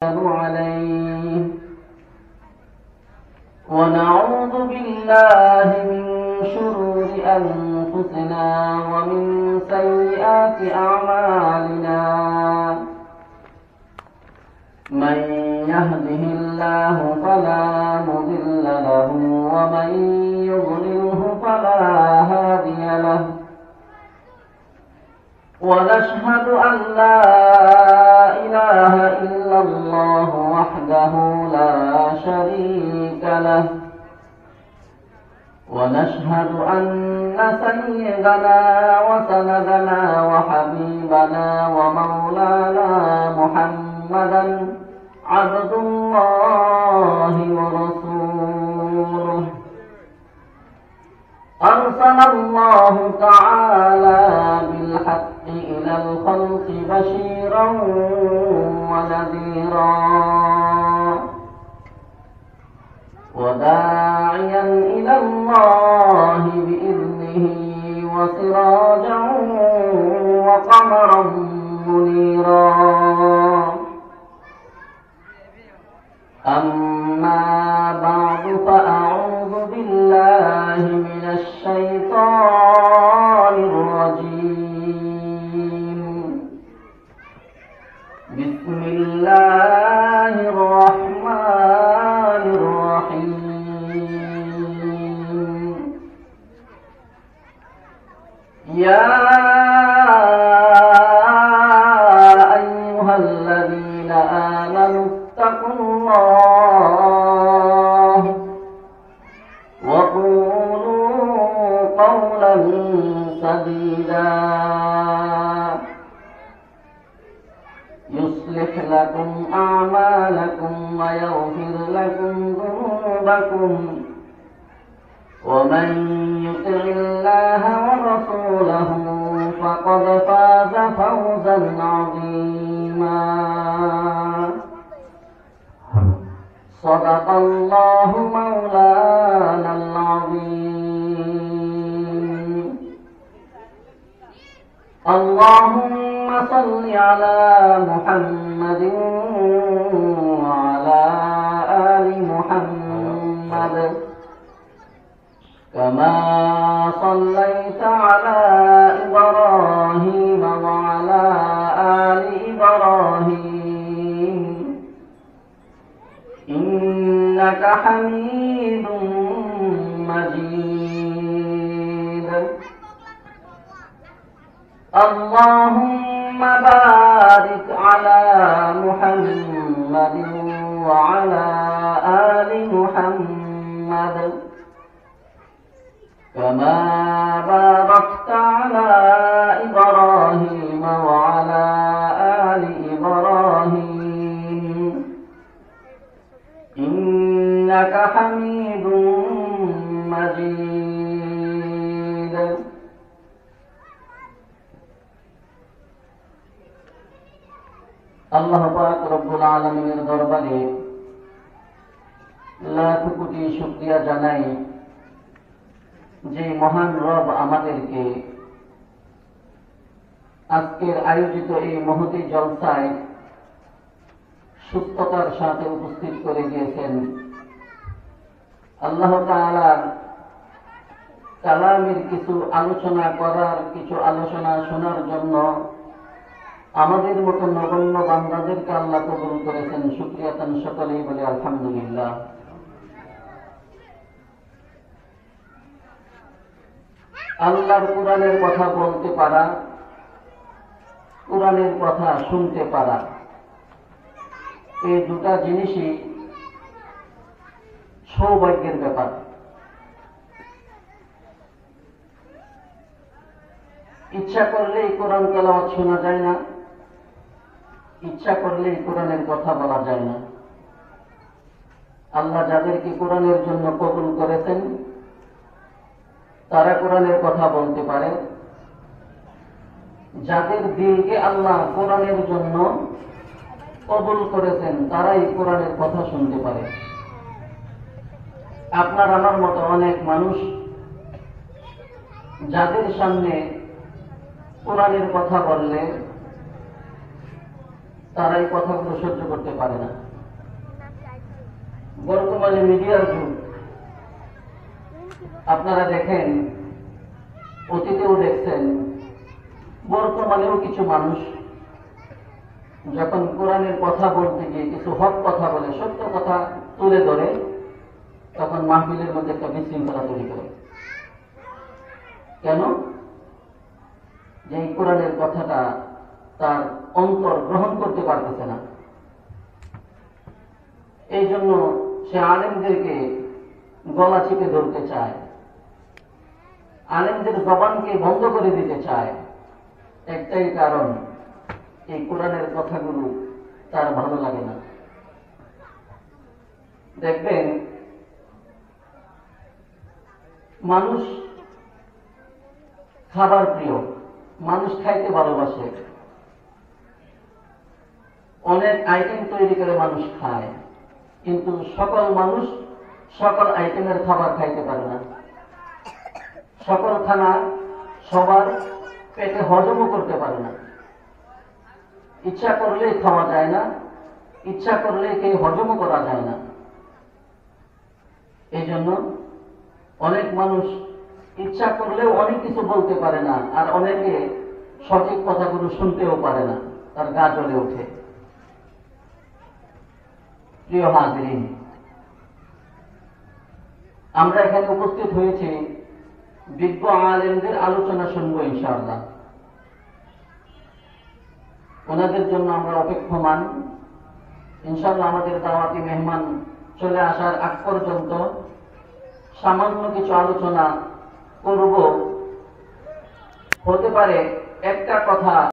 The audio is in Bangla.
عليه ونعوذ بالله من شرور أنفسنا ومن سيئات أعمالنا من يهده الله فلا مضل له ومن يضلله فلا هادي له ونشهد أن لا إله إلا الله وحده لا شريك له ونشهد أن سيدنا وسندنا وحبيبنا ومولانا محمدا عبد الله ورسوله أرسل الله تعالى بالحق إلى الخلق بشيرا ونذيرا وداعيا إلى الله بإذنه وسراجا وقمرا منيرا أما بعد فأعوذ بالله من الشيطان الرجيم بسم الله الرحمن الرحيم يا أيها الذين آمنوا اتقوا الله وقولوا قولا سديدا يصلح لكم أعمالكم ويغفر لكم ذنوبكم ومن يطع الله ورسوله فقد فاز فوزا عظيما صدق الله مولانا العظيم اللهم صل على محمد وعلى آل محمد كما صليت على إبراهيم وعلى آل إبراهيم إنك حميد مجيد اللهم بارك على محمد وعلى آل محمد كما باركت على إبراهيم وعلى آل إبراهيم إنك حميد مجيد আল্লাহ পাক রব্বুল আলামিনের দরবারে লাখ কোটি শুকরিয়া জানাই যে মহান রব আমাদেরকে আজকের আয়োজিত এই মহতী জলসায় সুস্থতার সাথে উপস্থিত করে দিয়েছেন। আল্লাহ তাআলার কালামের কিছু আলোচনা করার, কিছু আলোচনা শোনার জন্য আমাদের মতো নগণ্য বান্দাদেরকে আল্লাহ কবুল করেছেন। শুকরিয়া তান সকলেই বলে আলহামদুলিল্লাহ। আল্লাহর কোরআনের কথা বলতে পারা, কোরআনের কথা শুনতে পারা, এই দুটা জিনিসই সৌভাগ্যের ব্যাপার। ইচ্ছা করলে কোরআন তেলাওয়াত শোনা যায় না, ইচ্ছা করলে কোরআনের কথা বলা যায় না। আল্লাহ যাদেরকে কোরআনের জন্য কবুল করেছেন তারা কোরআনের কথা বলতে পারে, যাদের দিলকে আল্লাহ কোরআনের জন্য কবুল করেছেন তারাই কোরআনের কথা শুনতে পারে। আপনার আমার মতো অনেক মানুষ যাদের সামনে কোরআনের কথা বললে তারা এই কথাগুলো সহ্য করতে পারে না। বর্তমানে মিডিয়ার যুগ, আপনারা দেখেন, অতীতেও দেখছেন, বর্তমানেও কিছু মানুষ যখন কোরআনের কথা বলতে গিয়ে কিছু হক কথা বলে, সত্য কথা তুলে ধরে, তখন মাহফিলের মধ্যে একটা বিশৃঙ্খলা তৈরি করে। কেন? যে এই কোরআনের কথাটা তার অন্তর গ্রহণ করতে পারতেছে না। এই জন্য সে আলেমদেরকে গলা চিপে ধরতে চায়, আলেমদের জবানকে বন্ধ করে দিতে চায়। একটাই কারণ, এই কোরআনের কথাগুলো তার ভালো লাগে না। দেখবেন, মানুষ খাবার প্রিয়, মানুষ খাইতে ভালোবাসে, অনেক আইটেম তৈরি করে মানুষ খায়, কিন্তু সকল মানুষ সকল আইটেমের খাবার খাইতে পারে না। সকল খানা সবার পেটে হজমও করতে পারে না। ইচ্ছা করলেই খাওয়া যায় না, ইচ্ছা করলেই কে হজমও করা যায় না। এই জন্য অনেক মানুষ ইচ্ছা করলেও অনেক কিছু বলতে পারে না, আর অনেকে সঠিক কথাগুলো শুনতেও পারে না, তার গা জ্বলে ওঠে। প্রিয় হাজরিন, আমরা এখানে উপস্থিত হয়েছি বিজ্ঞ আলেমদের আলোচনা শুনবো ইনশাআল্লাহ। ওনাদের জন্য আমরা অপেক্ষমান। ইনশাআল্লাহ আমাদের দাওয়াতি মেহমান চলে আসার আগ পর্যন্ত সামান্য কিছু আলোচনা করব। হতে পারে একটা কথা